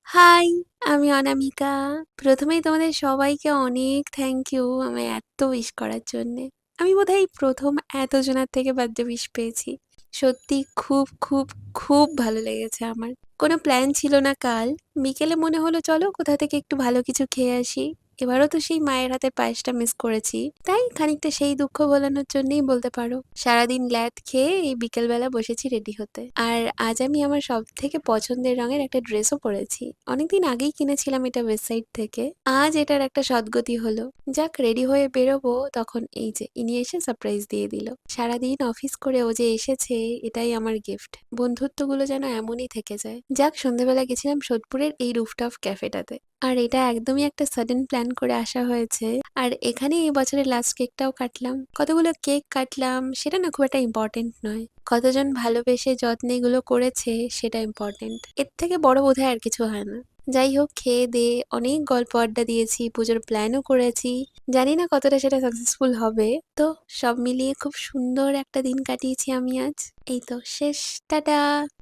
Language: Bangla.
হাই, আমি অনামিকা। ১ম এই তোমাদের সবাইকে অনেক থ্যাংক ইউ আমায় এত উইশ করার জন্যে। আমি বোধহয় এই ১ম এতজনের থেকে বার্থডে উইশ পেয়েছি। সত্যি খুব, খুব, খুব ভালো লেগেছে আমার। কোনো প্ল্যান ছিল না কাল। বিকেলে মনে হলো চলো কোথা থেকে একটু ভালো কিছু খেয়ে আসি। এবারও তো সেই মায়ের হাতের পায়েসটা মিস করেছি। তাই খানিকটা সেই দুঃখ ভোলানোর জন্যেই বলতে পারো। সারাদিন ল্যাদ খেয়ে এই বিকেলবেলা বসেছি রেডি হতে। আর আজ আমি আমার সবথেকে পছন্দের রঙের একটা ড্রেসও পরেছি। অনেকদিন আগেই কিনেছিলাম এটা ওয়েবসাইট থেকে। আজ এটার একটা সদ্গতি হলো। যাক রেডি হয়ে বেরোবো তখন এই যে ইনি এসে সারপ্রাইজ দিয়ে দিল। সারাদিন অফিস করে ও যে এসেছে এটাই আমার গিফট। বন্ধুত্বগুলো যেন এমনই থেকে যায়। যাক সন্ধ্যেবেলা গেছিলাম সোদপুরের এই রুফটপ ক্যাফেটাতে। আর এটা একদমই একটা সাডেন প্ল্যান করে আসা হয়েছে। আর এখানে এই বছরের লাস্ট কেকটাও কাটলাম। কতগুলো কেক কাটলাম সেটা না খুব একটা ইম্পর্টেন্ট নয়। কতজন ভালোবেসে যত্নে এগুলো করেছে সেটা ইম্পর্টেন্ট। এর থেকে বড় বোধহয় আর কিছু হয় না। যাই হোক খেয়ে দেয়ে অনেক গল্প আড্ডা দিয়েছি, পুজোর প্ল্যানও করেছি। জানি না কতটা সেটা সাকসেসফুল হবে। তো সব মিলিয়ে খুব সুন্দর একটা দিন কাটিয়েছি আমি আজ। এই তো শেষ। টাটা।